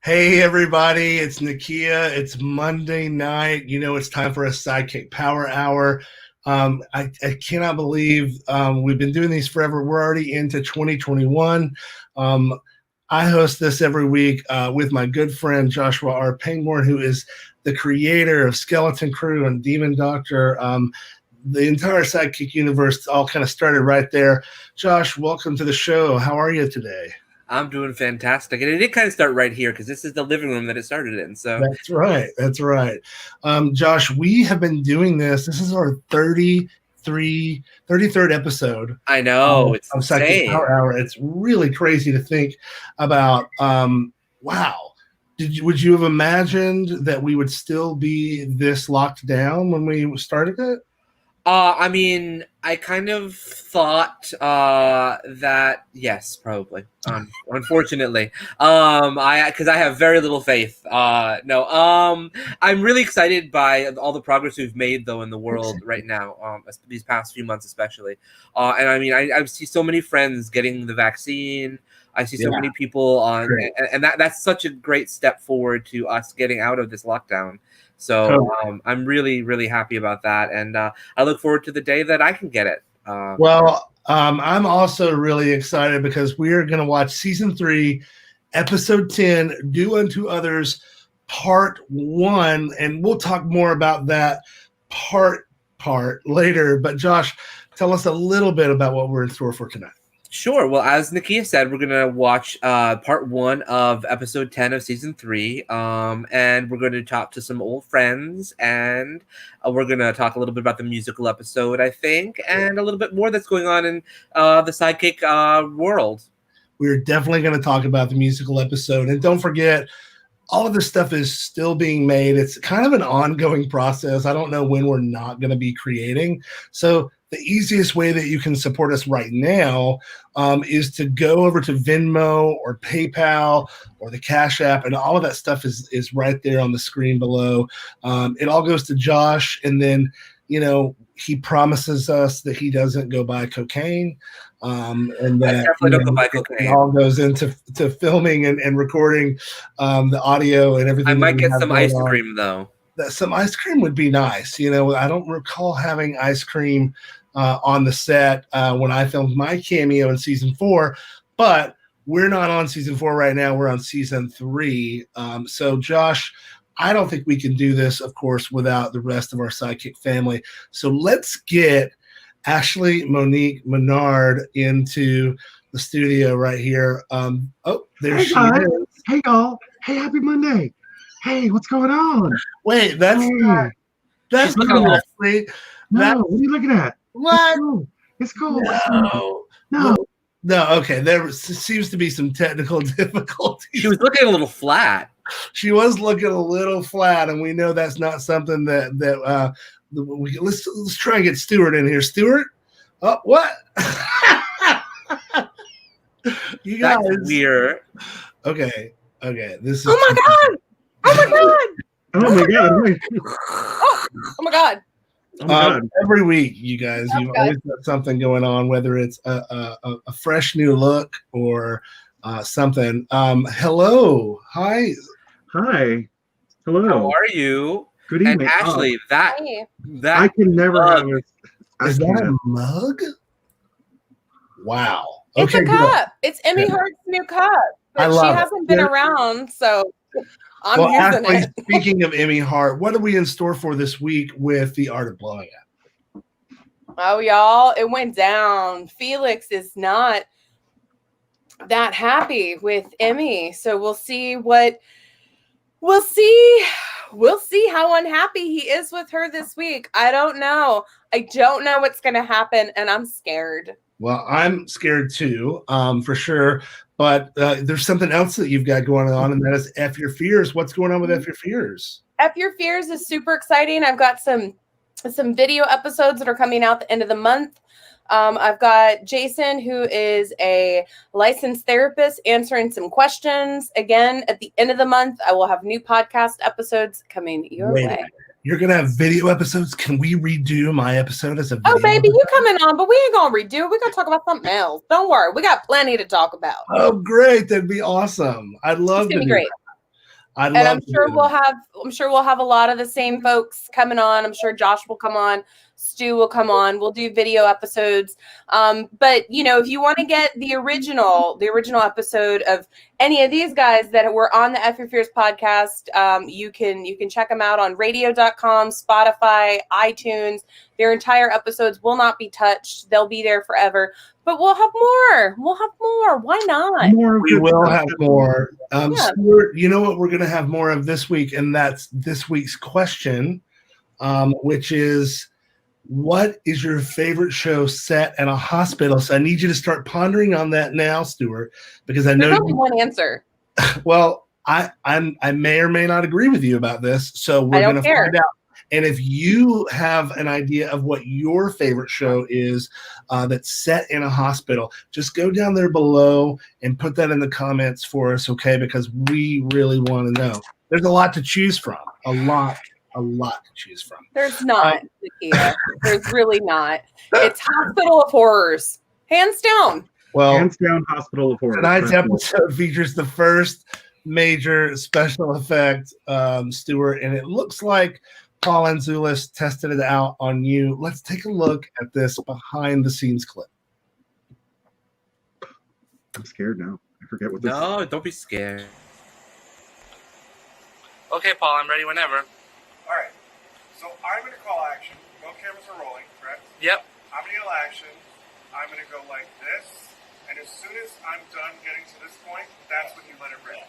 Hey everybody, it's Nakia. It's Monday night. You know, it's time for a SideKick Power Hour. I cannot believe we've been doing these forever. We're already into 2021. I host this every week with my good friend Joshua R. Pangborn, who is the creator of Skeleton Crew and Demon Doctor. The entire SideKick universe all kind of started right there. Josh, welcome to the show. How are you today? I'm doing fantastic. And it did kind of start right here because this is the living room that it started in. So That's right. That's right. Josh, we have been doing this. This is our 33rd episode. I know. It's of SideKick insane. Power Hour. It's really crazy to think about. Wow. Would you have imagined that we would still be this locked down when we started it? I mean, I kind of thought that yes, probably. Unfortunately, because I have very little faith. I'm really excited by all the progress we've made though in the world right now. These past few months, especially. And I mean, I see so many friends getting the vaccine. I see so many people on, and that's such a great step forward to us getting out of this lockdown. So I'm really, really happy about that. And I look forward to the day that I can get it. I'm also really excited because we are going to watch season 3, episode 10, Do Unto Others, part 1. And we'll talk more about that part later. But Josh, tell us a little bit about what we're in store for tonight. Sure. Well, as Nakia said, we're going to watch part 1 of episode 10 of season 3. And we're going to talk to some old friends. And we're going to talk a little bit about the musical episode, I think, and a little bit more that's going on in the SideKick world. We're definitely going to talk about the musical episode. And don't forget, all of this stuff is still being made. It's kind of an ongoing process. I don't know when we're not going to be creating. So the easiest way that you can support us right now is to go over to Venmo or PayPal or the Cash App, and all of that stuff is right there on the screen below. It all goes to Josh, and then, you know, he promises us that he doesn't go buy cocaine. And that definitely don't go buy cocaine. It all goes into filming and recording the audio and everything. I might get some ice cream though. Some ice cream would be nice. You know, I don't recall having ice cream on the set when I filmed my cameo in season 4, but we're not on season 4 right now. We're on season 3. So Josh, I don't think we can do this, of course, without the rest of our SideKick family. So let's get Ashley, Monique, Menard into the studio right here. There she is. Hey, y'all. Hey, happy Monday. Hey, what's going on? Wait, that's not free. No, what are you looking at? What? It's cool. No. Okay, there seems to be some technical difficulties. She was looking a little flat. She was looking a little flat, and we know that's not something that let's try and get Stuart in here. Stuart? Oh, what? You guys. That's weird. Okay. This is. Oh my god! Oh my god! Oh my god! Oh my god! Every week, you guys, you've always got something going on, whether it's a fresh new look or something. Hello. Hi. Hello. How are you? Good evening. And Ashley, that I can never have Is that a mug? Wow. It's a cup. It's Emmy Hart's new cup. But she hasn't been around, so I'm using it. Speaking of Emmy Hart, what are we in store for this week with The Art of Blowing It? Oh, y'all, it went down. Felix is not that happy with Emmy, so we'll see how unhappy he is with her this week. I don't know what's going to happen, and I'm scared. Well, I'm scared too, for sure. But there's something else that you've got going on, and that is F Your Fears. What's going on with F Your Fears? F Your Fears is super exciting. I've got some video episodes that are coming out the end of the month. I've got Jason, who is a licensed therapist, answering some questions. Again, at the end of the month, I will have new podcast episodes coming your way. You're going to have video episodes? Can we redo my episode as a video? Oh, baby, you coming on, but we ain't going to redo it. We're going to talk about something else. Don't worry. We got plenty to talk about. Oh, great. That'd be awesome. I'd love to. It's going to be great. I'd And love I'm to sure do we'll that. have a lot of the same folks coming on. I'm sure Josh will come on, Stu will come on. We'll do video episodes. But if you want to get the original episode of any of these guys that were on the F Your Fears podcast, you can check them out on radio.com, Spotify, iTunes. Their entire episodes will not be touched. They'll be there forever. But we'll have more. Why not? We will have more. Yeah. Stuart, you know what we're going to have more of this week, and that's this week's question, which is, what is your favorite show set in a hospital? So I need you to start pondering on that now, Stuart, because I know There's only one answer. Well, I may or may not agree with you about this, so we're going to find out. And if you have an idea of what your favorite show is that's set in a hospital, just go down there below and put that in the comments for us, okay? Because we really want to know. There's a lot to choose from. A lot to choose from. There's not, Nakia. There's really not. It's Hospital of Horrors. Hands down. Well, hands down, Hospital of Horrors. Tonight's episode features the first major special effect, Stuart, and it looks like Paul Anzulis tested it out on you. Let's take a look at this behind the scenes clip. I'm scared now. I forget what this is. No, don't be scared. Okay, Paul, I'm ready whenever. All right. So I'm going to call action. Both cameras are rolling, correct? Yep. I'm going to yell action. I'm going to go like this. And as soon as I'm done getting to this point, that's when you let it rip.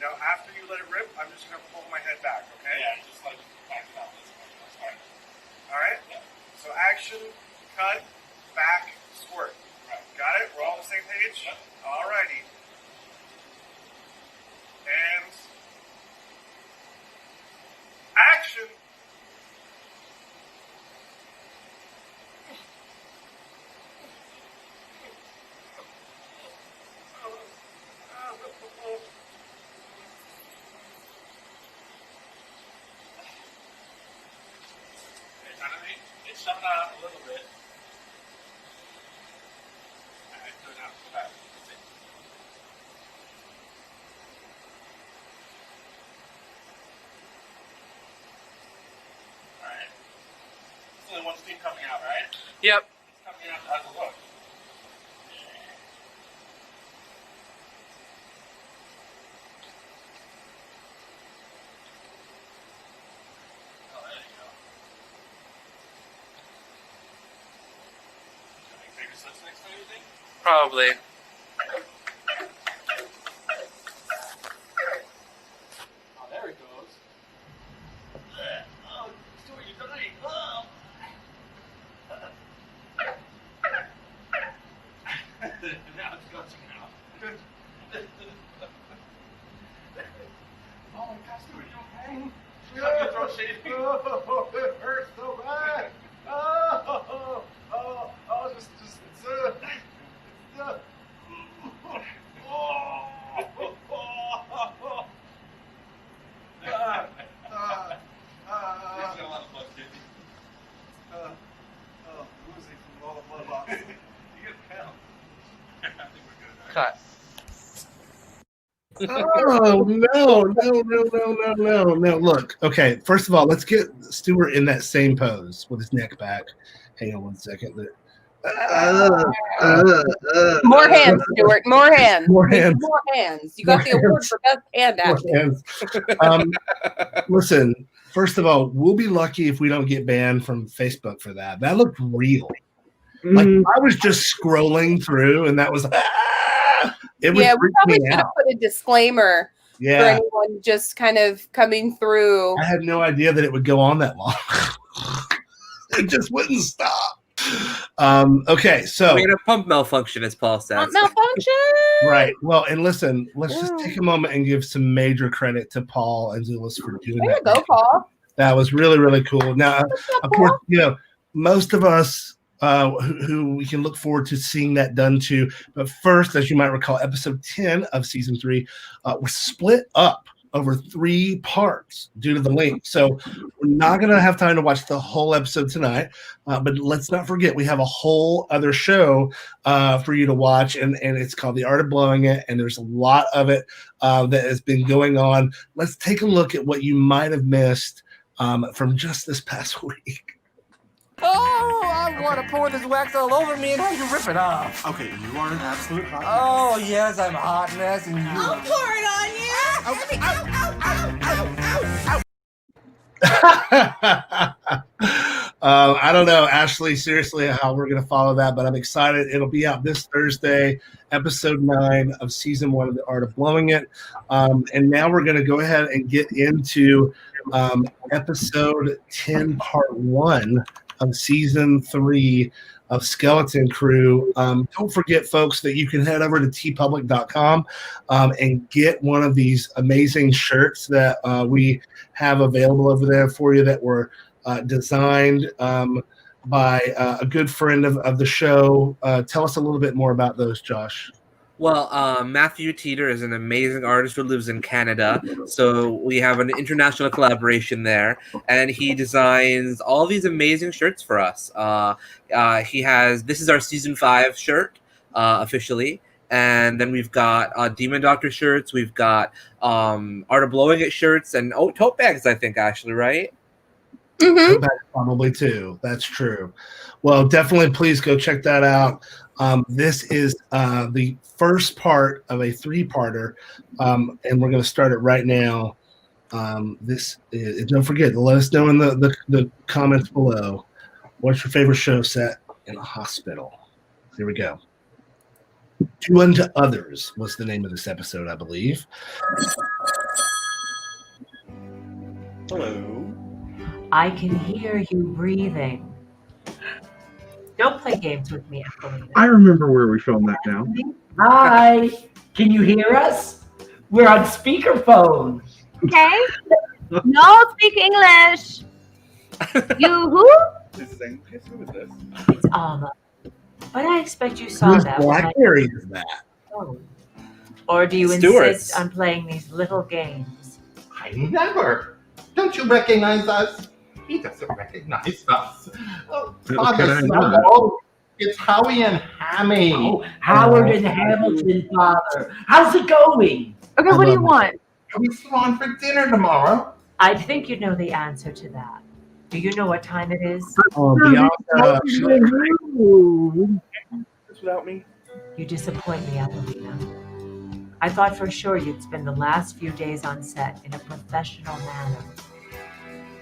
Now, after you let it rip, I'm just going to pull my head back, okay? Yeah, just like back it up. All right? Yeah. So action, cut, back, squirt. Right. Got it? We're all on the same page? Yep. All righty. And action. It's shut out a little bit. I do it now. Go back. That's it. Alright. It's only one steam coming out, right? Yep. It's coming out as a look. Oh, there you go. Maybe sits next to anything? Probably. Oh, there it goes. Oh, Stuart, you're dying. Oh. Now it's gushing out. Oh my gosh, Stuart, you okay? Your throat shaking. Oh, it hurts so bad. Just There's a lot of blood, didn't you? losing from all the blood loss. You get a pound. I think we're good. Right? Cut. Oh, no. Look, okay, first of all, let's get Stuart in that same pose with his neck back. Hang on one second. More hands, Stuart. More hands. More hands. More hands. You got the award for best hand More action. hands. Listen, first of all, we'll be lucky if we don't get banned from Facebook for that. That looked real. Like I was just scrolling through, and that was it was Yeah, we probably freaking should have out. put a disclaimer for Yeah, anyone just kind of coming through. I had no idea that it would go on that long. It just wouldn't stop. Okay, so We had a pump malfunction, as Paul says. Malfunction. right. Well, and listen, let's just take a moment and give some major credit to Paul and Zulus for doing There you that. go, Paul. That was really, really cool. Now, of course, most of us who we can look forward to seeing that done to. But first, as you might recall, episode 10 of season 3 was split up over 3 parts due to the link. So we're not going to have time to watch the whole episode tonight, but let's not forget we have a whole other show for you to watch, and it's called The Art of Blowing It, and there's a lot of it that has been going on. Let's take a look at what you might have missed from just this past week. Oh, I want to pour this wax all over me and have you rip it off. Okay, you are an absolute hot mess. Oh, yes, I'm a hot mess. And you... I'll pour it on you. I don't know, Ashley, seriously, how we're going to follow that, but I'm excited. It'll be out this Thursday, episode 9 of season 1 of The Art of Blowing It. And now we're going to go ahead and get into episode 10, part 1 of season 3 of Skeleton Crew. Don't forget, folks, that you can head over to tpublic.com and get one of these amazing shirts that we have available over there for you that were designed by a good friend of the show. Tell us a little bit more about those, Josh. Well, Matthew Teeter is an amazing artist who lives in Canada, so we have an international collaboration there, and he designs all these amazing shirts for us. This is our season 5 shirt, officially, and then we've got Demon Doctor shirts, we've got Art of Blowing It shirts, and tote bags, I think, actually, right? Mm-hmm. Probably too. That's true. Well, definitely please go check that out. This is the first part of a 3-parter, and we're going to start it right now. Don't forget to let us know in the comments below. What's your favorite show set in a hospital? Here we go. Do Unto Others was the name of this episode, I believe. Hello. I can hear you breathing. Don't play games with me, Evelina. I remember where we filmed that now. Hi, can you hear us? We're on speakerphone. Okay. No, speak English. You who? This is English. Who is this? It's Alma. But I expect you saw Whose that. BlackBerry is that? Oh. Or do you Stuart's. insist on playing these little games? I never. Don't you recognize us? He doesn't recognize us. Oh, Father, it's Howie and Hammy. Oh, Howard and Hamilton, Father. How's it going? Okay, what do you want? Are we still on for dinner tomorrow? I think you know the answer to that. Do you know what time it is? Bianca. Without me? You disappoint me, Evelina. I thought for sure you'd spend the last few days on set in a professional manner.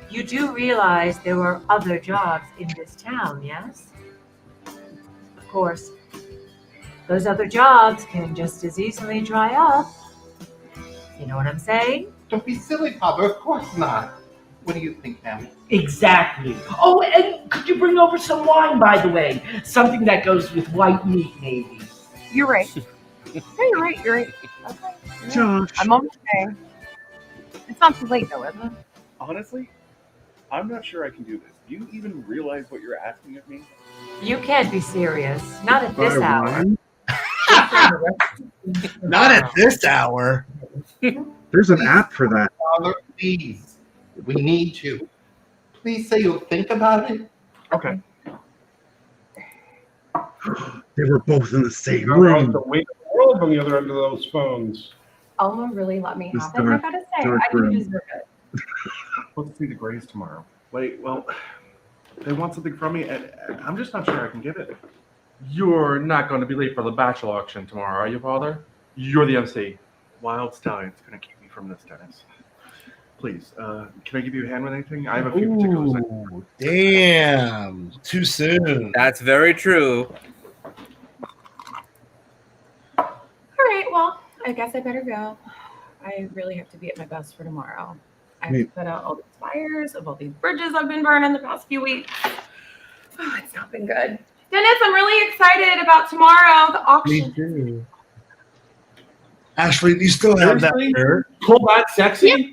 You do realize there are other jobs in this town, yes? Of course, those other jobs can just as easily dry up. You know what I'm saying? Don't be silly, Papa. Of course not. What do you think, Hammy? Exactly. Oh, and could you bring over some wine, by the way? Something that goes with white meat, maybe. You're right. Yeah, you're right. You're right. Okay. Josh. I'm on my way. It's not too late, though, is it? Honestly, I'm not sure I can do this. Do you even realize what you're asking of me? You can't be serious. Not at this hour. Not at this hour. There's an app for that. Father, please. We need to. Please say you'll think about it. Okay. They were both in the same How about room. the weight of the world on the other end of those phones? Alma really let me This have it. I gotta say, dark I do room. deserve it. Let's see the Grays tomorrow. Wait, well, they want something from me, and I'm just not sure I can give it. You're not going to be late for the bachelor auction tomorrow, are you, Father? You're the MC. Wild Stallion's going to keep me from this, Dennis. Please, can I give you a hand with anything? I have a few particulars. Ooh, damn. Too soon. That's very true. All right, well, I guess I better go. I really have to be at my best for tomorrow. I have to put out all these fires of all these bridges I've been burning the past few weeks. Oh, it's not been good. Dennis, I'm really excited about tomorrow, the auction. Me too. Ashley, do you still have that shirt? Cool, that sexy? Yep.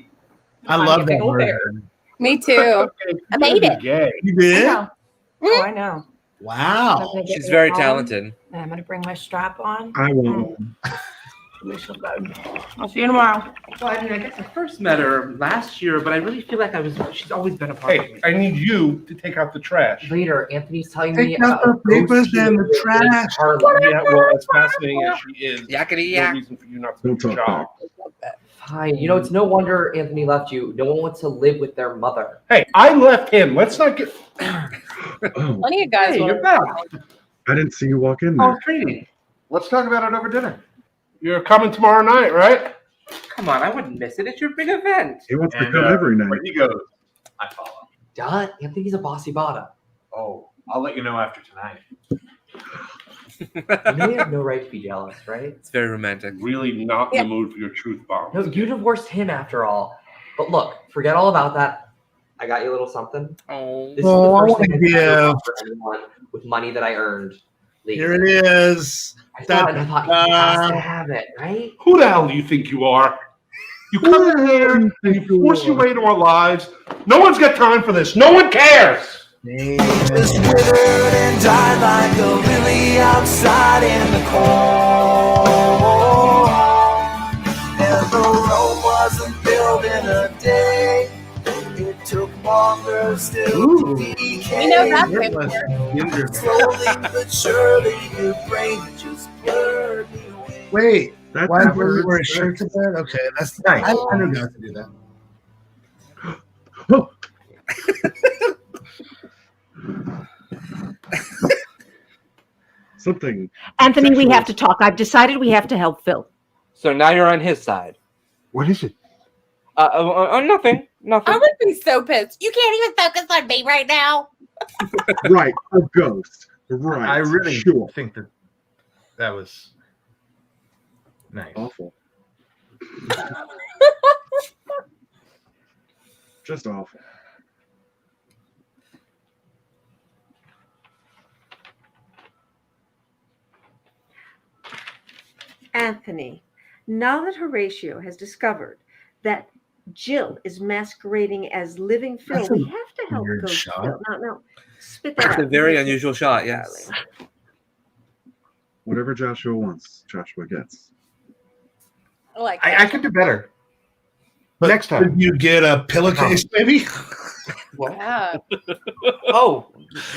I love that version. Me too. I made it. You did? I know. Oh, I know. Wow. She's very talented. And I'm going to bring my strap on. I won't. I'll see you tomorrow. Well, I mean, I guess I first met her last year, but I really feel like she's always been a part of Hey, me. I need you to take out the trash. Later, Anthony's telling me Take out the papers and the trash. Yeah, well, as fascinating as she is, Yakety no yak. reason for you not to do your job. Fine. You know, it's no wonder Anthony left you. No one wants to live with their mother. Hey, I left him. Let's not get. Plenty of guys. Hey, want you're to- back. I didn't see you walk in Oh, there. Trini. Let's talk about it over dinner. You're coming tomorrow night, right? Come on, I wouldn't miss it. It's your big event. He wants to come every night. Where he goes, I follow. Duh, Anthony's a bossy bada. Oh, I'll let you know after tonight. You know you have no right to be jealous, right? It's very romantic. Really not in the mood for your truth bomb. No, you divorced him after all. But look, forget all about that. I got you a little something. Oh, This is Oh, the I first wanna thing I've ever give. bought for anyone with money that I earned. Here it is. I thought he has to have it, right? Who the hell do you think you are? You come in here and you force your way into our lives. No one's got time for this. No one cares. Just withered and died like a lily outside in the cold. And the road wasn't built in a day. It took longer still to decay. We know that. Slowly but surely, your brain just blurred me away. Wait, That's why not did we what wear a it shirt to says. bed? Okay, that's nice. I knew guys to do that. Something. Anthony, we sexual. have to talk. I've decided we have to help Phil. So now you're on his side. What is it? Nothing. Nothing. I would be so pissed. You can't even focus on me right now. Right, a ghost. Right. I really sure. think that was nice. Awful. Just awful. Anthony, now that Horatio has discovered that Jill is masquerading as living Phil, That's a we have to help weird Ghost shot. Phil. No, spit that It's a out. very unusual shot, yes. Whatever Joshua wants, Joshua gets. I could do better. But next time. Could you get a pillowcase, maybe? Yeah. Oh,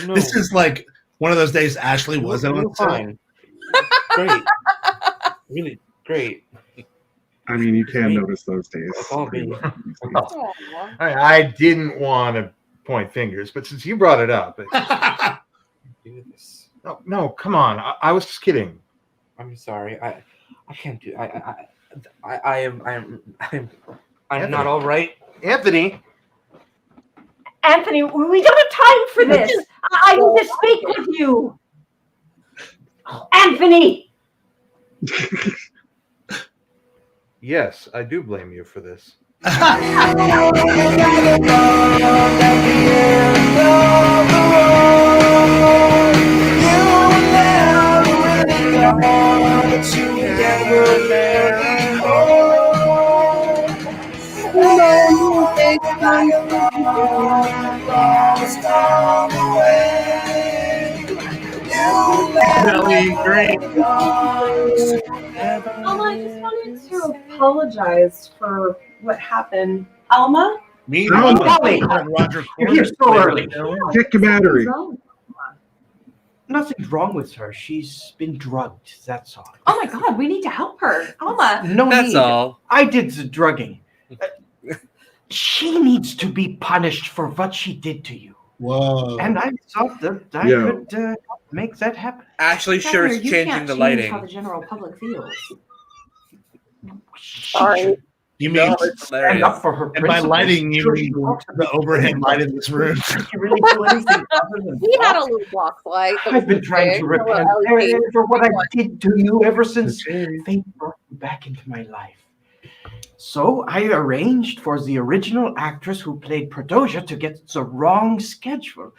no. This is like one of those days Ashley wasn't on set. fine. Great. Really great. I mean, you can notice those days. All me. I didn't want to point fingers, but since you brought it up, no, come on. I was just kidding. I'm sorry. I can't do. I'm not all right. Anthony. Anthony, we don't have time for this. I need to speak with you. Anthony! Yes, I do blame you for this. Really great. Alma, I just wanted to apologize for what happened. Alma? Me? No, Roger You're here so early. Check your battery. Nothing's wrong with her. She's been drugged. That's all. Oh my god, we need to help her. Alma. No That's need. all. I did the drugging. She needs to be punished for what she did to you. Whoa. And I thought that I Yeah. could make that happen. Actually, sure, Governor, it's you changing can't the change lighting. how the general public feels. Sorry. You mean Stand up for her and by principles. lighting you mean the overhead light in this room? Did you really do anything other than We had a little block light. that I've been was trying big, to a little repent LED. for what I did to you ever since fate brought you back into my life. So I arranged for the original actress who played Prodosia to get the wrong schedule.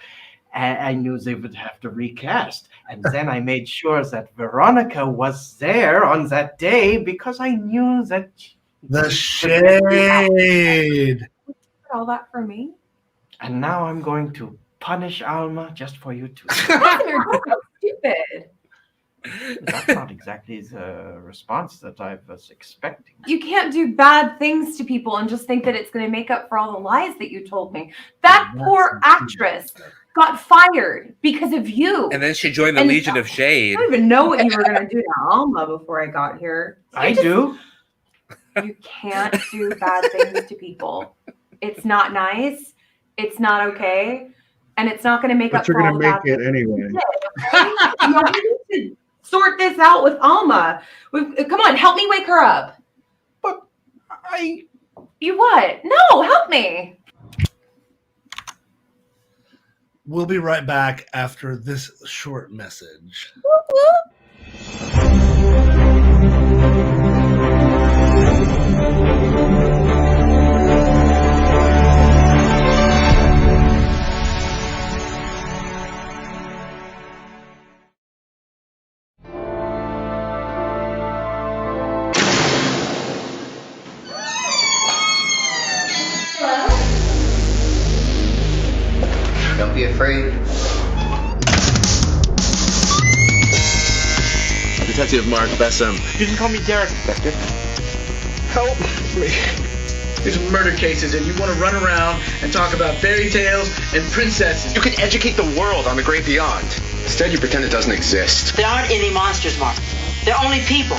I knew they would have to recast. And then I made sure that Veronica was there on that day because I knew that... The shade. All that for me? And now I'm going to punish Alma just for you two. You're so stupid. That's not exactly the response that I was expecting. You can't do bad things to people and just think that it's going to make up for all the lies that you told me. That poor actress got fired because of you. And then she joined the Legion of Shade. I don't even know what you were going to do to Alma before I got here. do. You can't do bad things to people. It's not nice. It's not okay. And it's not going to make up But you're for all going the to bad make it things anyway. you did, okay? No, we need to sort this out with Alma. Come on, help me wake her up. But You what? No, help me. We'll be right back after this short message. Don't be afraid. Detective Mark Bessem. You can call me Derek, Detective. Help me. These are murder cases, and you want to run around and talk about fairy tales and princesses. You can educate the world on the great beyond. Instead, you pretend it doesn't exist. There aren't any monsters, Mark. They're only people.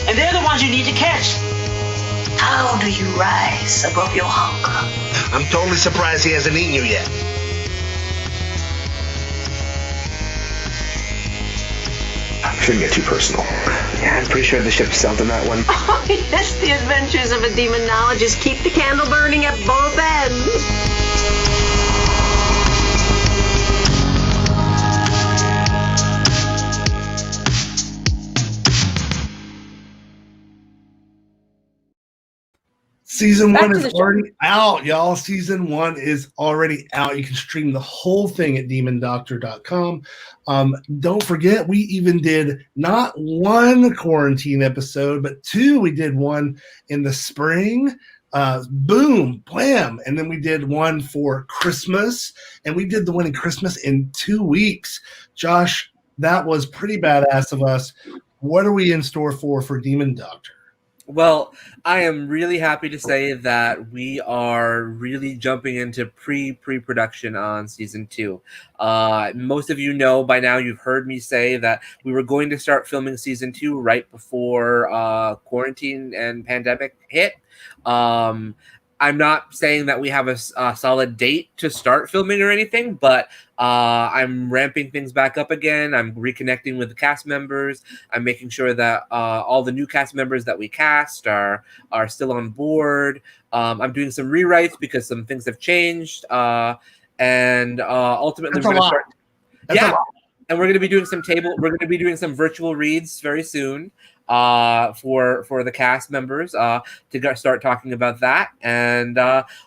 And they're the ones you need to catch. How do you rise above your hunger? I'm totally surprised he hasn't eaten you yet. Shouldn't get too personal. Yeah, I'm pretty sure the ship sailed on that one. Oh, yes, the adventures of a demonologist. Keep the candle burning at both ends. Season Back one to is the show. already out, y'all. Season one is already out. You can stream the whole thing at demondoctor.com. Don't forget, we even did not one quarantine episode, but two. We did one in the spring. Boom, blam. And then we did one for Christmas. And we did the one in Christmas in 2 weeks. Josh, that was pretty badass of us. What are we in store for Demon Doctor? Well, I am really happy to say that we are really jumping into pre-production on season 2. Most of you know by now, you've heard me say that we were going to start filming season 2 right before quarantine and pandemic hit. I'm not saying that we have a solid date to start filming or anything, but I'm ramping things back up again. I'm reconnecting with the cast members. I'm making sure that all the new cast members that we cast are still on board. I'm doing some rewrites because some things have changed. And ultimately, That's we're a going to lot. start. That's a Yeah. lot. And we're going to be doing we're going to be doing some virtual reads very soon for the cast members to start talking about that. And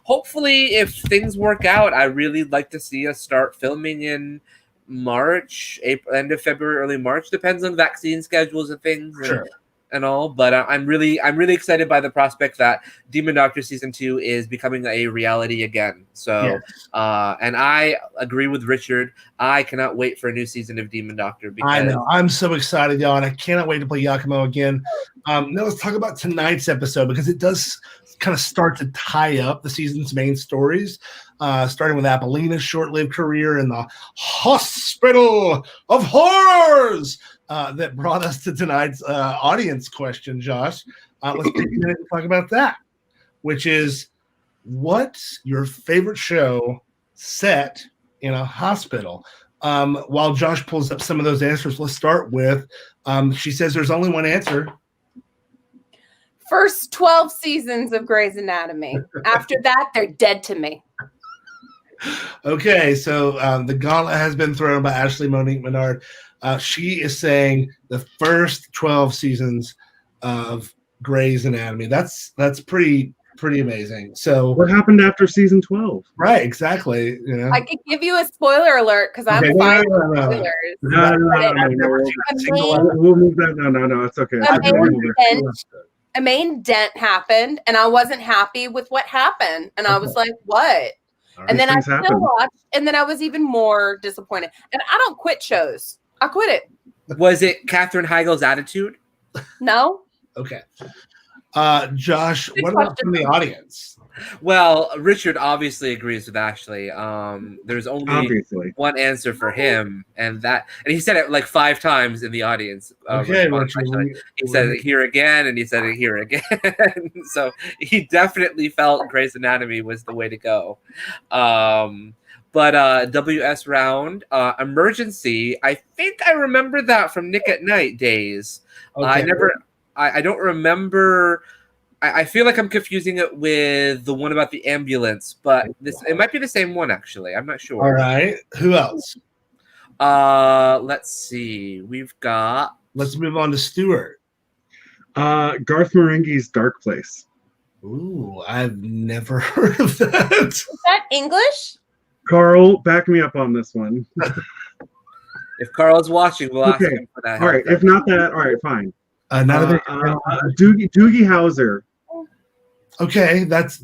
hopefully, if things work out, I really like to see us start filming in March, April, end of February, early March. Depends on vaccine schedules and things. Sure. And all, but I'm really excited by the prospect that Demon Doctor season 2 is becoming a reality again. So, Yes. And I agree with Richard. I cannot wait for a new season of Demon Doctor. Because I know. I'm so excited, y'all, and I cannot wait to play Yakumo again. Now let's talk about tonight's episode because it does kind of start to tie up the season's main stories, starting with Apollina's short-lived career in the Hospital of Horrors. That brought us to tonight's audience question, Josh. Let's take a minute and talk about that, which is what's your favorite show set in a hospital? While Josh pulls up some of those answers, let's start with, she says there's only one answer. First 12 seasons of Grey's Anatomy. After that, they're dead to me. Okay, so the gauntlet has been thrown by Ashley Monique Menard. She is saying the first 12 seasons of Grey's Anatomy. That's pretty amazing. So what happened after season 12? Right, exactly. You know, I could give you a spoiler alert because I'm fine with spoilers. No, we'll move that. No, it's okay. A main dent happened, and I wasn't happy with what happened. And I was like, what? And then I still watched, and then I was even more disappointed. And I don't quit shows. I quit it. Was it Katherine Heigl's attitude? No. Okay. Josh, what about from the audience? Well, Richard obviously agrees with Ashley. There's only Obviously. one answer for him, and he said it like 5 times in the audience. Okay, Richard. He said it here again, and he said it here again. So he definitely felt Grey's Anatomy was the way to go. But WS round, emergency. I think I remember that from Nick at Night days. Okay. I don't remember. I feel like I'm confusing it with the one about the ambulance, but it might be the same one actually. I'm not sure. All right. Who else? Let's see. Let's move on to Stuart. Garth Marenghi's Dark Place. Ooh, I've never heard of that. Is that English? Carl, back me up on this one. If Carl's watching, we'll ask him for that. All right. If not that, all right, fine. Doogie Howser. Okay, that's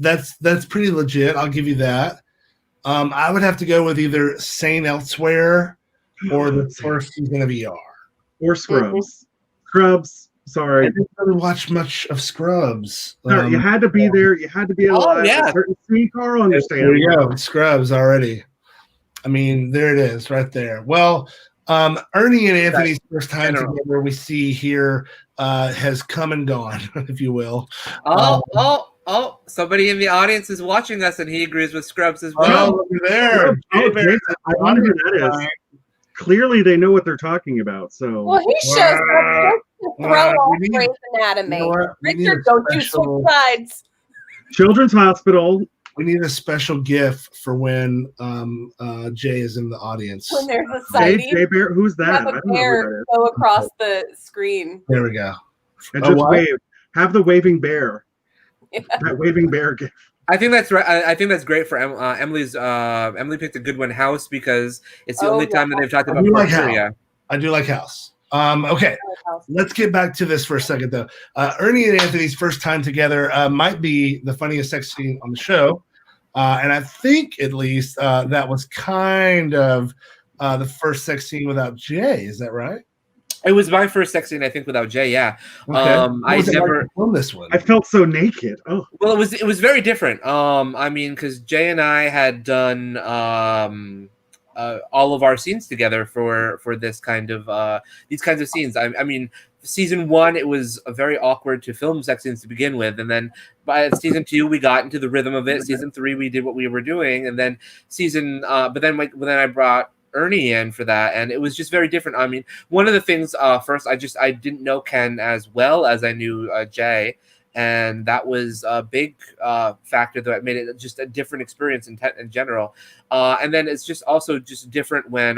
pretty legit. I'll give you that. I would have to go with either Sane Elsewhere or the first season of ER. Or Scrubs. Scrubs. Sorry. I didn't really watch much of Scrubs. No, you had to be there. You had to be alive. yeah. A certain scene, Carl, understand. There you go. Scrubs already. I mean, there it is right there. Well, Ernie and Anthony's first time together we see here has come and gone, if you will. Oh, somebody in the audience is watching us and he agrees with Scrubs as well. Oh, look there. Jason, I wonder who that is. Clearly they know what they're talking about. So Well, he shows up to throw off Grey's Anatomy. You know what? We need Richard, a don't you special- switch sides. Children's Hospital. We need a special GIF for when Jay is in the audience. When there's a sighting. Jay Bear, who's that? Have I a don't know who bear that is. go across the screen. There we go. And Oh, just what? wave. Have the waving bear. Yeah. That waving bear GIF. I think that's right. I think that's great for Emily's. Emily picked a good one, House, because it's the only time that they've talked I about do like porphyria. House. I do like House. Okay, let's get back to this for a second, though. Ernie and Anthony's first time together might be the funniest sex scene on the show. And I think, at least, that was kind of the first sex scene without Jay. Is that right? It was my first sex scene, I think, without Jay. Yeah, Okay. I What was it like never to film this one. I felt so naked. Oh, Well, it was very different. I mean, because Jay and I had done all of our scenes together for this kind of these kinds of scenes. I mean, season 1 it was very awkward to film sex scenes to begin with, and then by season 2 we got into the rhythm of it. Season 3 we did what we were doing, and then but then I brought Ernie in for that, and it was just very different. I mean, one of the things first I didn't know Ken as well as I knew Jay, and that was a big factor that made it just a different experience in general. And then it's just also just different when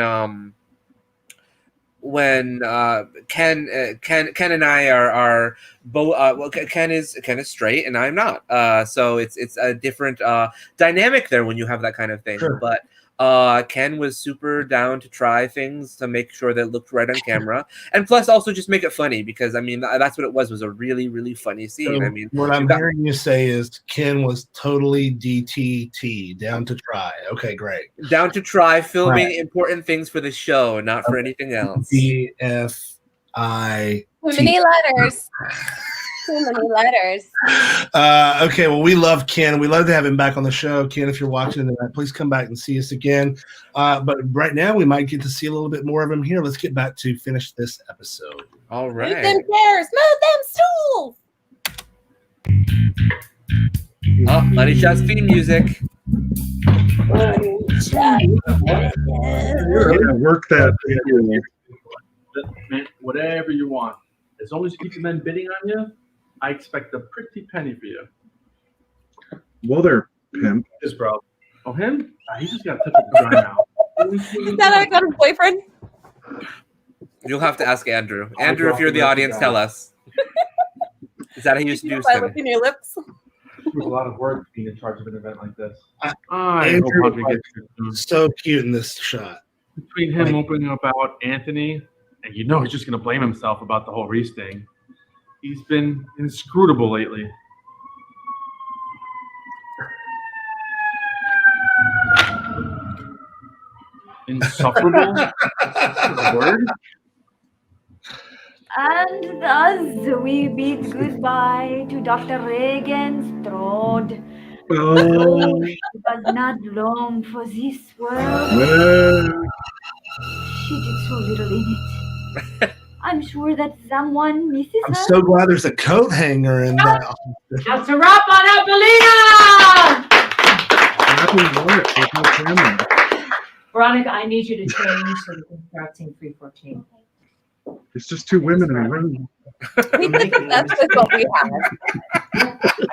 Ken and I are both well, Ken is straight and I'm not, so it's a different dynamic there when you have that kind of thing. Sure. But Ken was super down to try things to make sure that it looked right on camera, and plus also just make it funny, because I mean that's what it was a really, really funny scene. So I mean, what I'm hearing you say is Ken was totally DTT, down to try. Okay, great. down to try filming Right. important things for the show, not for anything else. DFI. Too many letters. Too many letters. Okay, well, we love Ken. We love to have him back on the show. Ken, if you're watching tonight, please come back and see us again. But right now, we might get to see a little bit more of him here. Let's get back to finish this episode. All Move right. them chairs. Move them stools. Oh, Money Shot's theme music. Work that. Man, whatever you want. As long as you keep the men bidding on you, I expect a pretty penny for you. Well, there, pimp. His bro. Oh, him? He just got to touch the dry now. Is that how I got his boyfriend? You'll have to ask Andrew. Andrew, if you're the audience, tell us. Is that how you used to do By something? licking your lips. It was a lot of work being in charge of an event like this. Andrew hope Audrey was so cute in this shot. Between him opening about Anthony, and you know he's just going to blame himself about the whole Reese thing. He's been inscrutable lately. Insufferable? Is that a word? And thus we bid goodbye to Dr. Regenstrode. Oh, She was not long for this world. well, She did so little in it. I'm sure that someone misses I'm her. so glad there's a coat hanger in that. That's a wrap on Appalina! happy work. There's no camera. Veronica, I need you to change so we can start scene 314. It's just two women in a room. That's just what we have.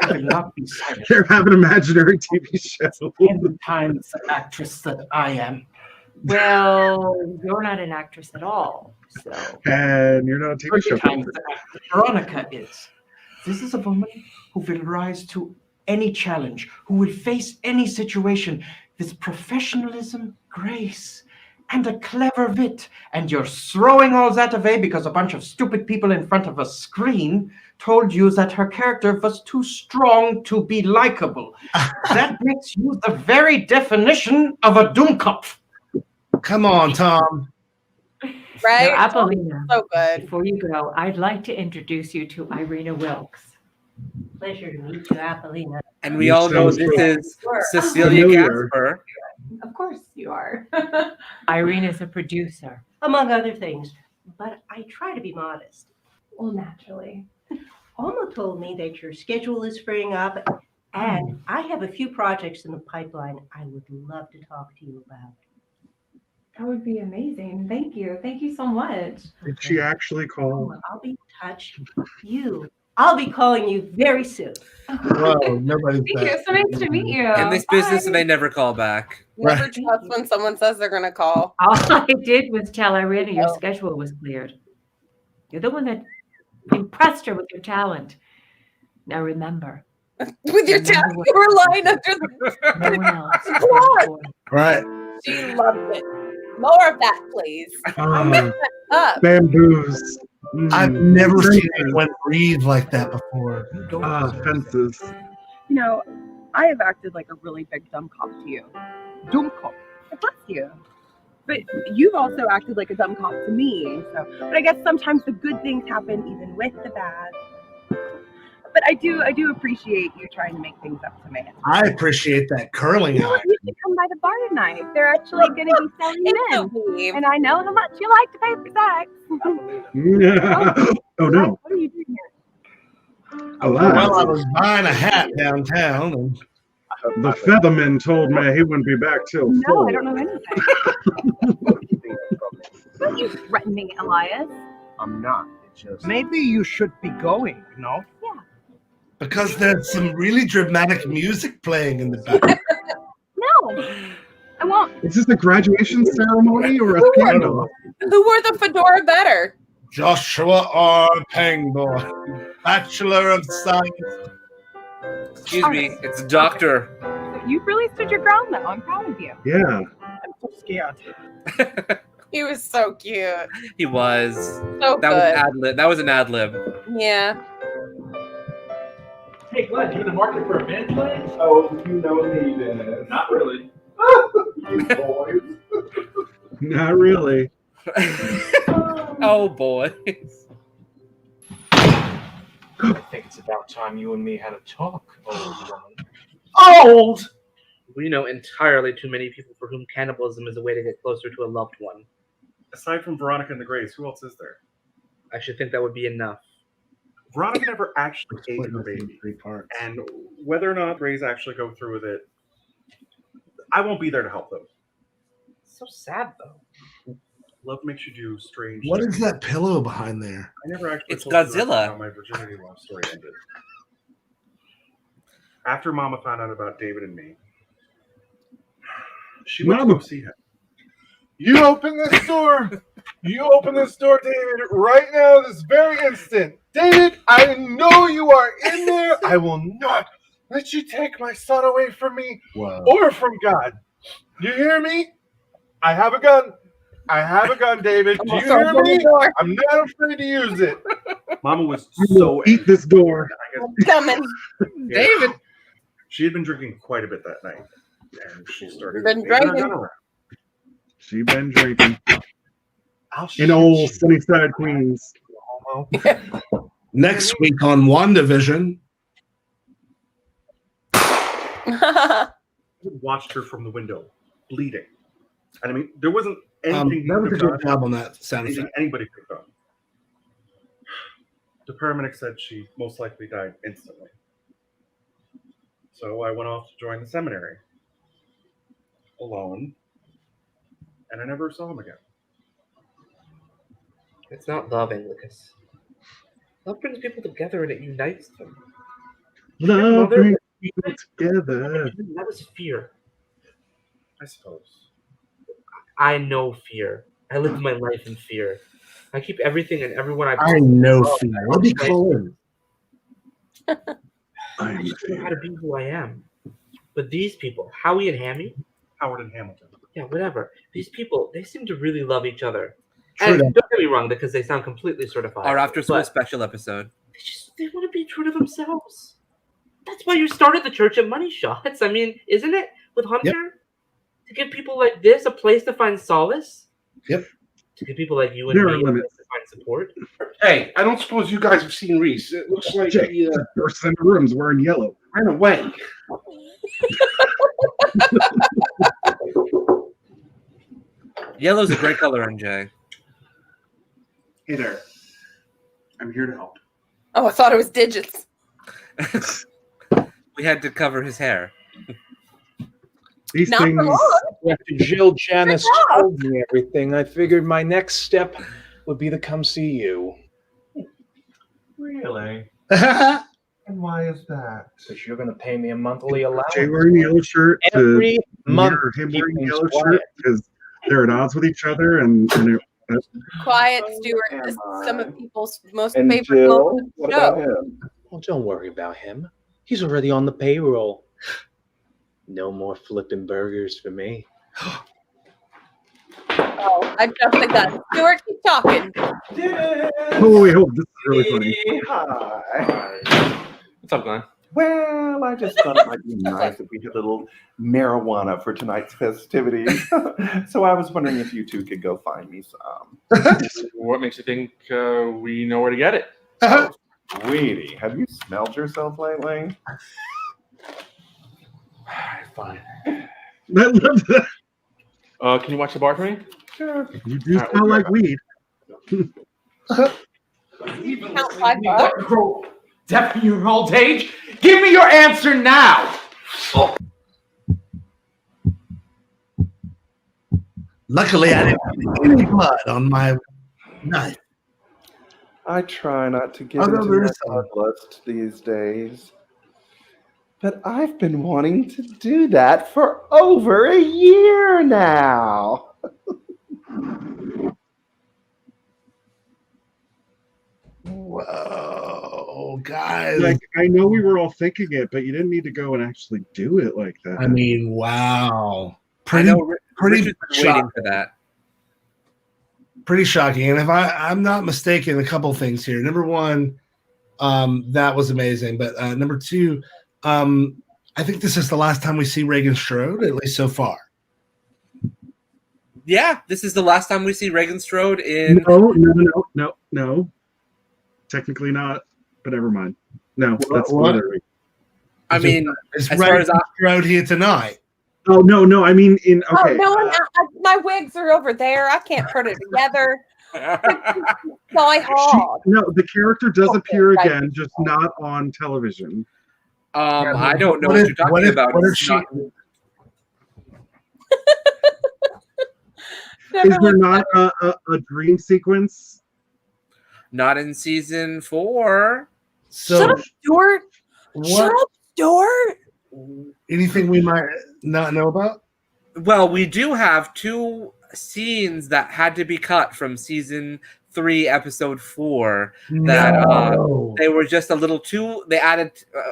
I will not be silent. They're having an imaginary TV show. 10 times the actress that I am. Well, you're not an actress at all, so. And you're not a TV 30 show. times the actress Veronica is. This is a woman who will rise to any challenge, who will face any situation with professionalism, grace, and a clever wit. And you're throwing all that away because a bunch of stupid people in front of a screen told you that her character was too strong to be likable. That makes you the very definition of a Doomkopf. Come on, Tom. Right? Now, Appalina, So good. before you go, I'd like to introduce you to Irina Wilkes. Pleasure to meet you, Appalina. And we all know this is Cecilia Gasper. Of course you are. Irina's a producer. Among other things. But I try to be modest. Well, naturally. Alma told me that your schedule is freeing up, and I have a few projects in the pipeline I would love to talk to you about. That would be amazing. Thank you. Thank you so much. Did she actually call? I'll be in touch. I'll be calling you very soon. Whoa, nobody's Thank you. So nice to meet you. In this business, they never call back. Never trust when someone says they're going to call. All I did was tell Irina your schedule was cleared. You're the one that impressed her with your talent. Now remember. With your talent, you were lying under the No one else. Right. She loved it. More of that, please. Up. Bamboos. I've never seen anyone breathe like that before. Fences. You know, I have acted like a really big dumb cop to you. Dumb cop. Bless you. But you've also acted like a dumb cop to me. But I guess sometimes the good things happen even with the bad. But I do appreciate you trying to make things up to me. I appreciate that curling You eye. should come by the bar tonight. They're actually going to be selling men. And I know how much you like to pay for sex. Oh no. What are you doing here? Alive. Well, I was buying a hat downtown. And The Featherman told me he wouldn't be back till No, 4. I don't know anything. Don't you threaten me, Elias. I'm not. It's just. Maybe you should be going, no? Yeah. because there's some really dramatic music playing in the back. No, I won't. Is this a graduation ceremony or a scandal? Who wore the fedora better? Joshua R. Pangborn, Bachelor of Science. Excuse me, it's a doctor. You really stood your ground, though. I'm proud of you. Yeah. I'm so scared. He was so cute. He was. So that good. was ad lib. That was an ad lib. Yeah. Hey, Glenn, you in the market for a band play? Oh, you know me, Dennis. Not really. You boys. Not really. Oh boy. I think it's about time you and me had a talk, old woman. Old! We know entirely too many people for whom cannibalism is a way to get closer to a loved one. Aside from Veronica and the Grays, who else is there? I should think that would be enough. Veronica never actually ate her baby. And whether or not Grays actually go through with it, I won't be there to help them. So sad, though. Love makes you do strange What things. is that pillow behind there? I never actually It's told you about Godzilla. how my virginity love story ended. After Mama found out about David and me, she went to Mama. go see him. You open this door. You open this door, David, right now, this very instant. David, I know you are in there. I will not let you take my son away from me or from God. You hear me? I have a gun. I have a gun, David. Do you hear me? I'm not afraid to use it. Mama was You will eat this door. Coming. David. She had been drinking quite a bit that night. And she started Been waving her drinking. gun around. She been drinking I'll in shoot old you. Sunnyside, Queens. know. Next week on WandaVision. I watched her from the window, bleeding. And I mean, there wasn't anything. That was a good job on that sound anything effect. anybody could have done. The paramedic said she most likely died instantly. So I went off to join the seminary alone, and I never saw him again. It's not loving, Lucas. Love brings people together and it unites them. Love brings people together. That was fear. I suppose. I know fear. I live my life in fear. I keep everything and everyone I know fear. I'll be cold. I just know how to be who I am. But these people, Howie and Hammy, Howard and Hamilton. Yeah, whatever. These people, they seem to really love each other. True And that. don't get me wrong, because they sound completely certified. Our after school but special episode. they want to be true to themselves. That's why you started the church of money shots. I mean, isn't it? With Hunter? Yep. To give people like this a place to find solace? Yep. To give people like you and There me are a place limits. to find support? Hey, I don't suppose you guys have seen Reese. It looks like Jake, he the person in the room is wearing yellow. ran away. Yellow's a great color, NJ. Hey there. I'm here to help. Oh, I thought it was digits. We had to cover his hair. These Not things. for long. After Jill Janice Good job. told me everything, I figured my next step would be to come see you. Really? And why is that? Because you're going to pay me a monthly allowance. Jay wearing the yellow shirt Every to month. mirror him Keep wearing the things yellow quiet. shirt because they're at odds with each other, and Quiet, Stuart. This is some of people's most And favorite Jill? moments of What the about show. him? Well, don't worry about him. He's already on the payroll. No more flipping burgers for me. Oh, I jumped the gun. Stuart, keep talking. oh wait, hold, this is really funny. Hi. What's up, Glenn? Well, I just thought it might be nice if we did a little marijuana for tonight's festivities. So I was wondering if you two could go find me some. What makes you think we know where to get it? Oh, sweetie, have you smelled yourself lately? Fine. I love that. Can you watch the bar for me? Sure. You do smell like weed. Count $5. Deaf in your old age? Give me your answer now! Luckily, I didn't have any blood on my knife. I try not to get Although into there my is some. bloodlust these days. But I've been wanting to do that for over a year now. Whoa, guys. Like, I know we were all thinking it, but you didn't need to go and actually do it like that. I mean, wow. I know Pretty Richard's been waiting shocking. for that. Pretty shocking. And if I'm not mistaken, a couple things here. Number one, that was amazing. But number two, I think this is the last time we see Reagan Strode, at least so far. Yeah, this is the last time we see Reagan Strode in. No. Technically not, but never mind. No, that's what? literally. I mean, Is as far Reagan as I, Strode here tonight? Oh no! I mean, okay. Oh, no, my wigs are over there. I can't put it together. Die hard. No, the character does Okay, appear right. again, just not on television. I don't know What what, if- you're talking what if- about. what if It's she- not- Is there not a dream sequence? not in season 4. So, Shut up, Stuart. what? Shut up, Stuart. Anything we might not know about? Well, we do have 2 scenes that had to be cut from season 3, episode 4. That No. they were just a little too. They added,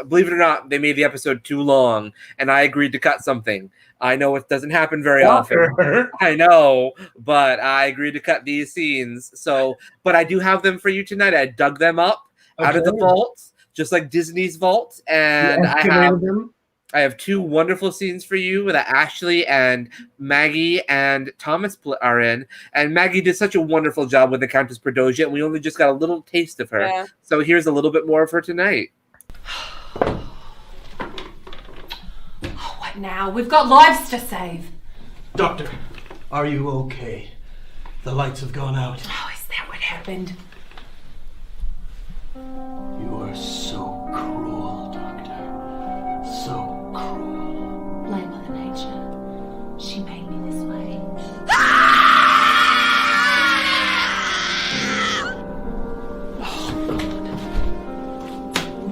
believe it or not, they made the episode too long, and I agreed to cut something. I know it doesn't happen very often. I know, but I agreed to cut these scenes. So, but I do have them for you tonight. I dug them up out of the Okay. vault, just like Disney's vault, and You I have excavated them? I have 2 wonderful scenes for you that Ashley and Maggie and Thomas are in. And Maggie did such a wonderful job with the Countess Perdoja, and we only just got a little taste of her. Yeah. So here's a little bit more of her tonight. What now? We've got lives to save. Doctor, are you okay? The lights have gone out. Oh, is that what happened? You are so cruel, Doctor. So cruel. Blame Mother Nature. She made me this way.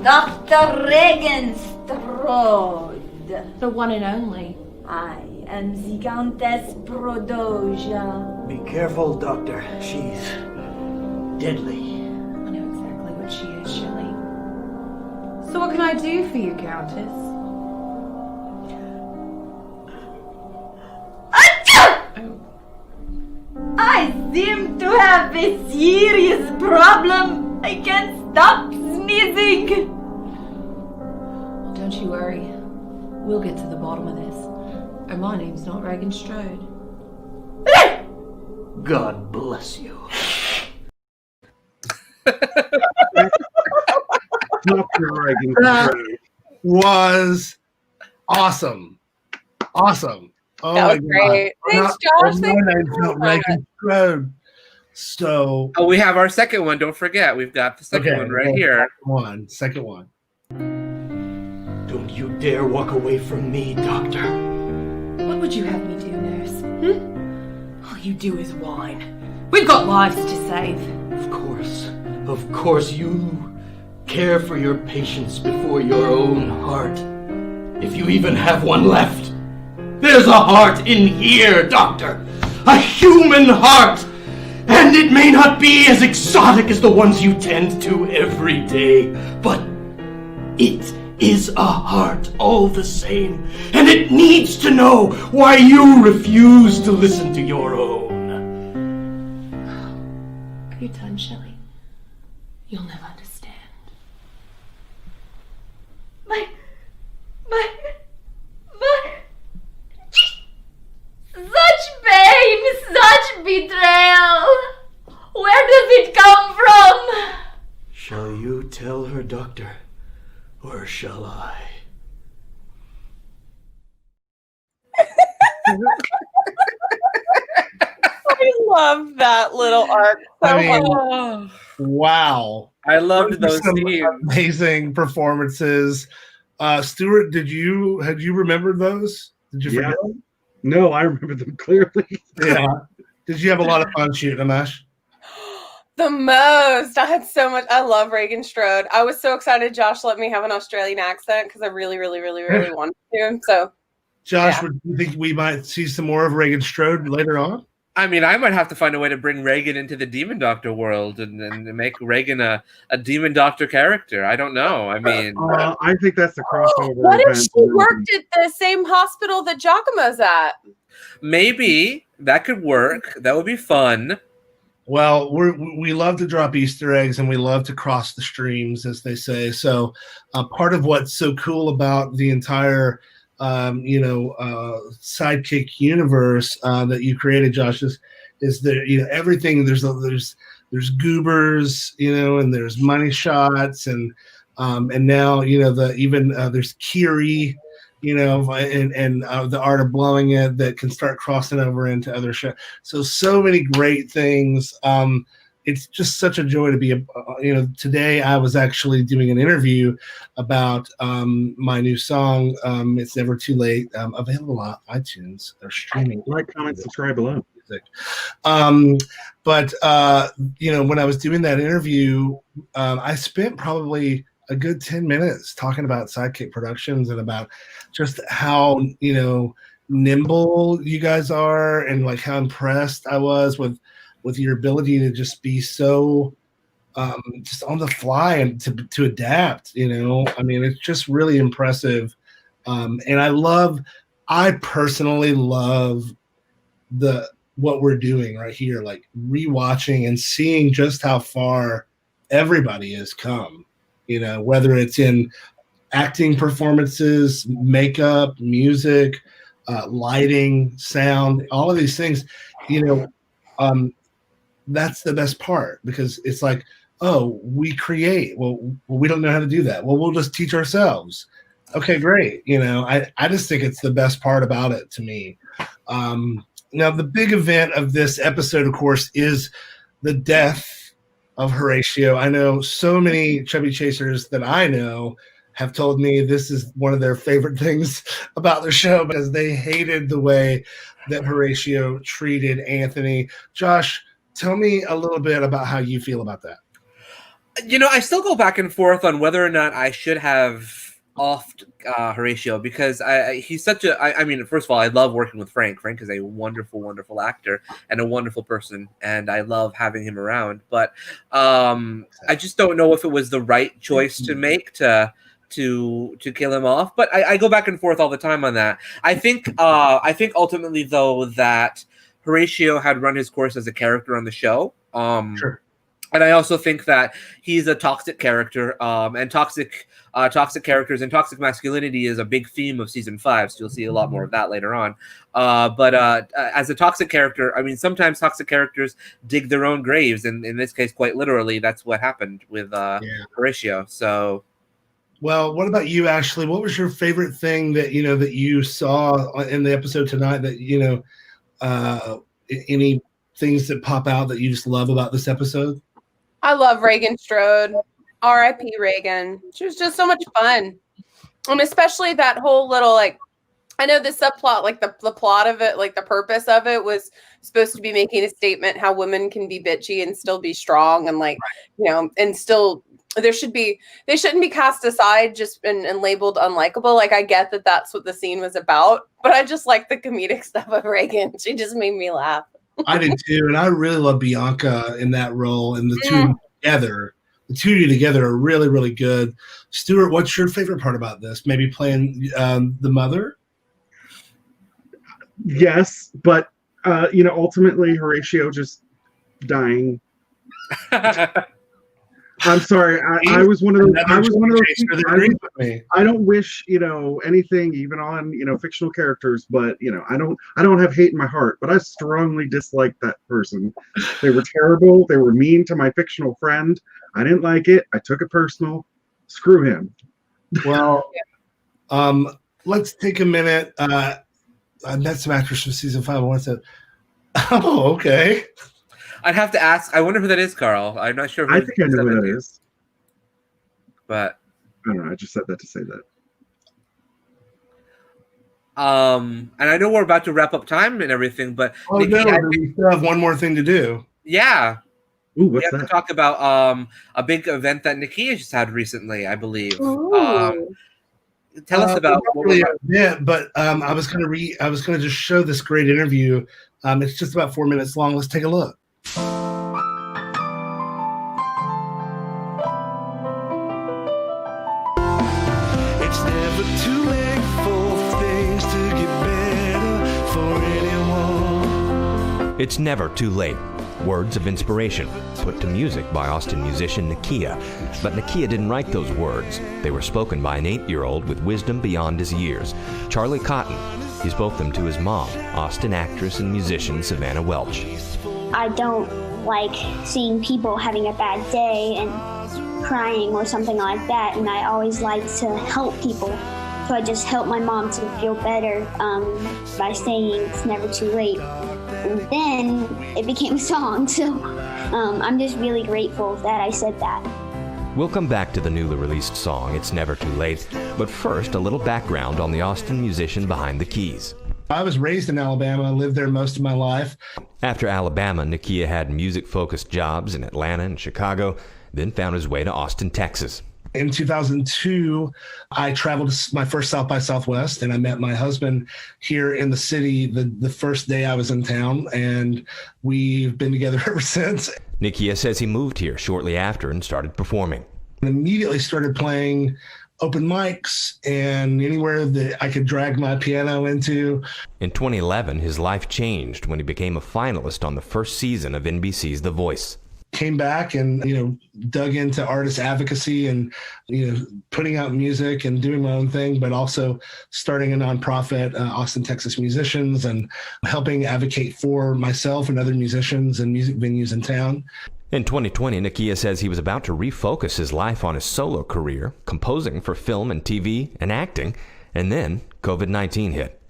Dr. Regenstrode. The one and only. I am the Countess Perdoja. Be careful, Doctor. She's deadly. I know exactly what she is, Shelley. So what can I do for you, Countess? I seem to have a serious problem. I can't stop sneezing. Don't you worry. We'll get to the bottom of this. And my name's not Regan Strode. God bless you. Dr. Reagan. That was awesome. Awesome. Oh, That was my great. God. Thanks, Josh. My Thanks name's for not doing Reagan Strode. So. Oh, we have our second one. Don't forget. We've got the second one right here. Second one. Don't you dare walk away from me, Doctor. What would you have me do, nurse? All you do is whine. We've got lives to save. Of course you care for your patients before your own heart. If you even have one left. There's a heart in here, Doctor. A human heart. And it may not be as exotic as the ones you tend to every day, but it is a heart all the same, and it needs to know why you refuse to listen to your own. Are you done, Shelley? You'll never understand. Such pain, such betrayal. Where does it come from? Shall you tell her, Doctor, or shall I? I love that little arc so much. Wow. I loved Those those are some scenes. amazing performances. Stuart, had you remembered those? Did you forget them? No, I remember them clearly. Yeah. Did you have a lot of fun shooting them, Ash? The most. I had so much. I love Regan Strode. I was so excited Josh let me have an Australian accent because I really wanted to. So, Josh, yeah. would you think we might see some more of Regan Strode later on? I mean, I might have to find a way to bring Reagan into the Demon Doctor world and make Reagan a Demon Doctor character. I don't know. I mean, I think that's the crossover. What if event. she worked at the same hospital that Giacomo's at? maybe that could work. That would be fun. Well, we love to drop Easter eggs and we love to cross the streams, as they say. So part of what's so cool about the entire Sidekick universe that you created, Josh, is that everything there's goobers, and there's money shots and now there's Kiri, and the art of blowing it that can start crossing over into other shows. So many great things. It's just such a joy to be today I was actually doing an interview about my new song, It's Never Too Late, available on iTunes. They're streaming. Like, comment, subscribe below. But when I was doing that interview, I spent probably a good 10 minutes talking about Sidekick Productions and about just how nimble you guys are and like how impressed I was with your ability to just be so just on the fly and to adapt. I mean, it's just really impressive. And I personally love what we're doing right here, like rewatching and seeing just how far everybody has come, whether it's in acting performances, makeup, music, lighting, sound, all of these things, that's the best part, because it's like, oh, we create. Well, we don't know how to do that. Well, we'll just teach ourselves. Okay, great. I just think it's the best part about it to me. Now, the big event of this episode, of course, is the death of Horatio. I know so many Chubby Chasers that I know have told me this is one of their favorite things about the show, because they hated the way that Horatio treated Anthony. Josh, tell me a little bit about how you feel about that. I still go back and forth on whether or not I should have offed Horatio, because he's such a. I mean, first of all, I love working with Frank. Frank is a wonderful, wonderful actor and a wonderful person, and I love having him around. But I just don't know if it was the right choice to make to kill him off. But I go back and forth all the time on that. I think ultimately, though, that Horatio had run his course as a character on the show. Sure. And I also think that he's a toxic character, and toxic characters and toxic masculinity is a big theme of season 5. So you'll see a lot more of that later on. But as a toxic character, I mean, sometimes toxic characters dig their own graves, and in this case, quite literally, that's what happened with Horatio. So, well, what about you, Ashley? What was your favorite thing that that you saw in the episode tonight? That any things that pop out that you just love about this episode? I love Reagan Strode. R.I.P. Reagan. She was just so much fun. And especially that whole little, I know the subplot, the plot of it, the purpose of it was supposed to be making a statement how women can be bitchy and still be strong, and and still they shouldn't be cast aside just and labeled unlikable. I get that that's what the scene was about, but I just like the comedic stuff of Reagan. She just made me laugh. I did too, and I really love Bianca in that role, and the two of you together are really, really good. Stuart, what's your favorite part about this? Maybe playing the mother? Yes, but ultimately Horatio just dying. I'm sorry. I was one of those. I don't wish anything, even on fictional characters. But I don't have hate in my heart. But I strongly dislike that person. They were terrible. They were mean to my fictional friend. I didn't like it. I took it personal. Screw him. Well, let's take a minute. I met some actors from season 5. I want to. Oh, okay. I'd have to ask. I wonder who that is, Carl. I'm not sure. I think I know who that is. But I don't know. I just said that to say that. And I know we're about to wrap up time and everything, but we still have one more thing to do. Yeah. Ooh, what's we have that? to talk about a big event that Nakia just had recently, I believe. Tell us about what really but I was gonna just show this great interview. It's just about 4 minutes long. Let's take a look. It's never too late for things to get better for anyone. It's never too late. Words of inspiration, put to music by Austin musician Nakia. But Nakia didn't write those words. They were spoken by an 8-year-old with wisdom beyond his years, Charlie Cotton. He spoke them to his mom, Austin actress and musician Savannah Welch. I don't like seeing people having a bad day and crying or something like that, and I always like to help people. So I just helped my mom to feel better by saying it's never too late. And then it became a song, so I'm just really grateful that I said that. We'll come back to the newly released song, It's Never Too Late, but first, a little background on the Austin musician behind the keys. I was raised in Alabama, lived there most of my life. After Alabama, Nakia had music-focused jobs in Atlanta and Chicago, then found his way to Austin, Texas. In 2002, I traveled to my first South by Southwest, and I met my husband here in the city the first day I was in town, and we've been together ever since. Nakia says he moved here shortly after and started performing. And immediately started playing open mics and anywhere that I could drag my piano into. In 2011, his life changed when he became a finalist on the first season of NBC's The Voice. came back and, dug into artist advocacy and, putting out music and doing my own thing, but also starting a nonprofit, Austin, Texas Musicians, and helping advocate for myself and other musicians and music venues in town. In 2020, Nakia says he was about to refocus his life on his solo career, composing for film and TV and acting, and then COVID-19 hit.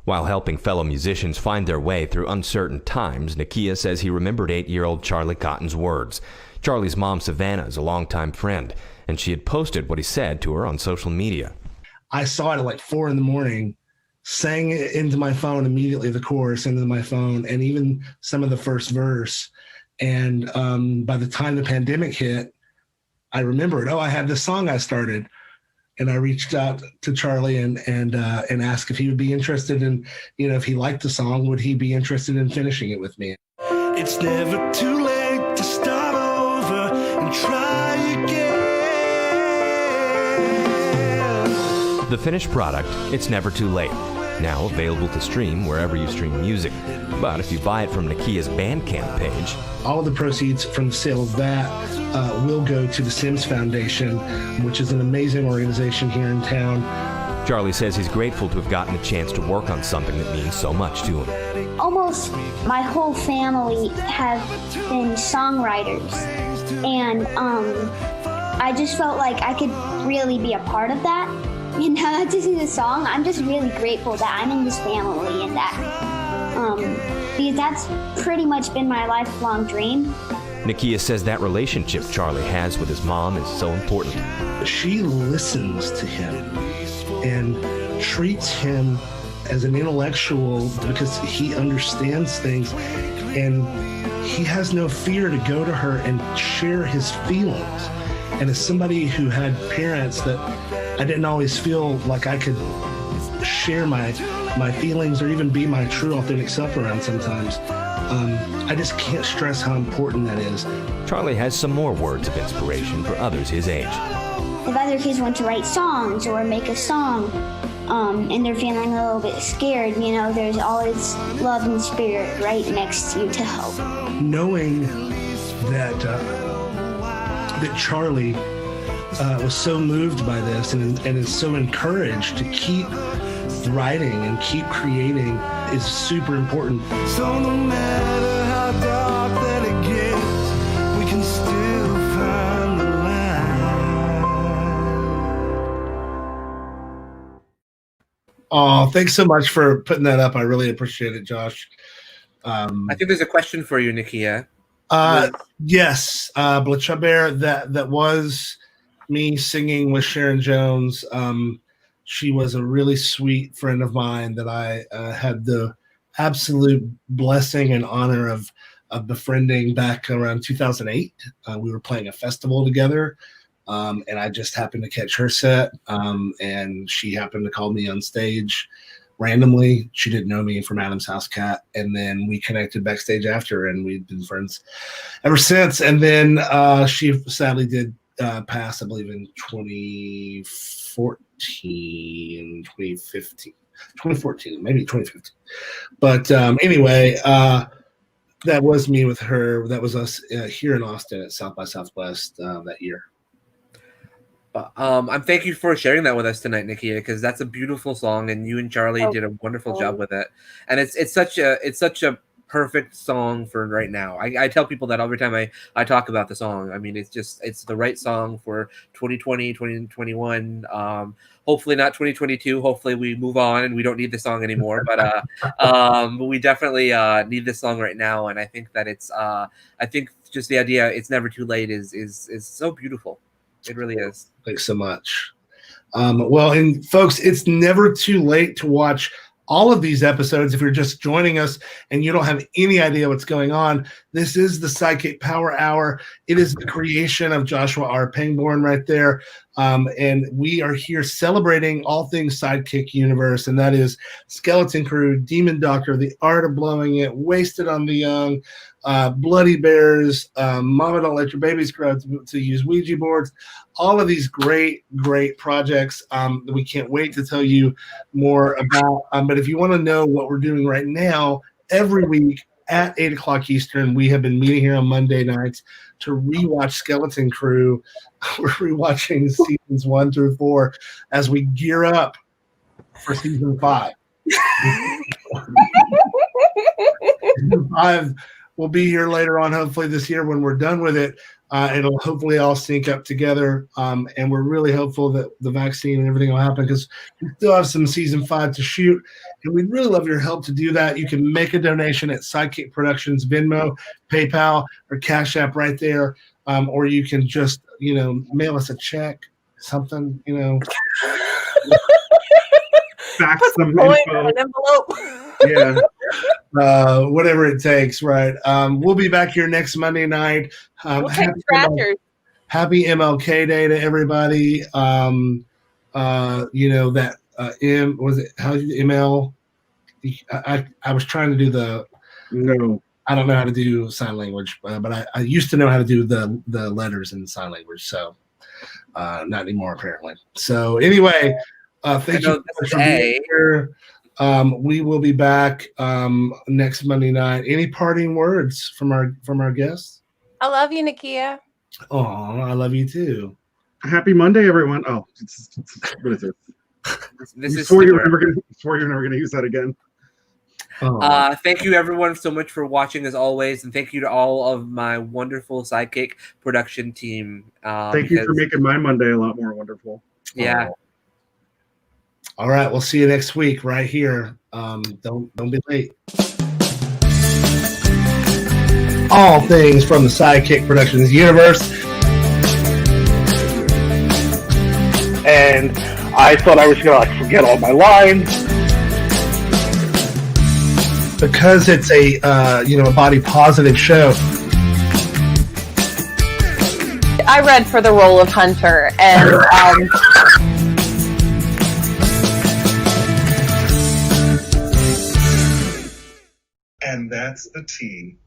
While helping fellow musicians find their way through uncertain times, Nakia says he remembered 8-year-old Charlie Cotton's words. Charlie's mom, Savannah, is a longtime friend, and she had posted what he said to her on social media. I saw it at like 4 a.m, sang it into my phone immediately, the chorus into my phone, and even some of the first verse. And by the time the pandemic hit, I remembered, I had this song I started. And I reached out to Charlie and asked if he would be interested in, if he liked the song, would he be interested in finishing it with me? It's never too late to start over and try again. The finished product, It's Never Too Late, now available to stream wherever you stream music. But if you buy it from Nakia's Bandcamp page, all of the proceeds from the sale of that will go to the Sims Foundation, which is an amazing organization here in town. Charlie says he's grateful to have gotten a chance to work on something that means so much to him. Almost my whole family have been songwriters, and I just felt like I could really be a part of that. And now that this is a song, I'm just really grateful that I'm in this family and that, because that's pretty much been my lifelong dream. Nakia says that relationship Charlie has with his mom is so important. She listens to him and treats him as an intellectual because he understands things, and he has no fear to go to her and share his feelings. And as somebody who had parents that I didn't always feel like I could share my feelings or even be my true authentic self around sometimes, I just can't stress how important that is. Charlie has some more words of inspiration for others his age. If other kids want to write songs or make a song, and they're feeling a little bit scared, there's always love and spirit right next to you to help. Knowing that Charlie was so moved by this and is so encouraged to keep writing and keep creating is super important. So no matter how dark that it gets, we can still find the light. Oh, thanks so much for putting that up. I really appreciate it, Josh. I think there's a question for you, Nakia. Yes, Blachaber, that was me singing with Sharon Jones. She was a really sweet friend of mine that I had the absolute blessing and honor of befriending back around 2008. We were playing a festival together, and I just happened to catch her set, and she happened to call me on stage randomly. She didn't know me from Adam's House Cat, and then we connected backstage after, and we've been friends ever since. And then she sadly did pass, I believe, in 2014, maybe 2015. But anyway, that was me with her. That was us here in Austin at South by Southwest that year. I'm thank you for sharing that with us tonight, Nakia, because that's a beautiful song, and you and Charlie did a wonderful job with it. And it's such a perfect song for right now. I tell people that every time I talk about the song. I mean, it's the right song for 2020, 2021. Hopefully not 2022. Hopefully we move on and we don't need the song anymore. But we definitely need this song right now. And I think that I think just the idea it's never too late is so beautiful. It really is. Thanks so much. Well, and folks, it's never too late to watch all of these episodes. If you're just joining us and you don't have any idea what's going on, this is the SideKick Power Hour. It is the creation of Joshua R. Pangborn right there. And we are here celebrating all things SideKick universe, and that is Skeleton Crew, Demon Doctor, The Art of Blowing It, Wasted on the Young, Bloody Bears, Mama Don't Let Your Babies Grow to use Ouija boards, all of these great projects that we can't wait to tell you more about. But if you want to know what we're doing right now, every week at 8 o'clock Eastern. We have been meeting here on Monday nights to rewatch Skeleton Crew. We're rewatching seasons 1 through 4 as we gear up for season 5. Season 5 will be here later on, hopefully this year when we're done with it. It'll hopefully all sync up together, and we're really hopeful that the vaccine and everything will happen because we still have some season 5 to shoot, and we'd really love your help to do that. You can make a donation at SideKick Productions, Venmo, PayPal, or Cash App right there, or you can just mail us a check, something, fax Put some coin info. in an envelope. Yeah. Whatever it takes, right? We'll be back here next Monday night. We'll take scratchers. Happy MLK Day to everybody. That was it? How's ML? I was trying to do the. No. I don't know how to do sign language, but I used to know how to do the letters in sign language. So not anymore apparently. So anyway, thank you for being here. We will be back next Monday night. Any parting words from our guests? I love you, Nakia. Oh, I love you too. Happy Monday, everyone. Oh, what is it? This is swore you were never going to use that again. Thank you everyone so much for watching as always, and thank you to all of my wonderful SideKick production team. Thank you for making my Monday a lot more wonderful. Yeah. All right, we'll see you next week right here. Don't be late. All things from the SideKick Productions universe. And I thought I was gonna forget all my lines. Because it's a body positive show. I read for the role of Hunter, and And that's the tea.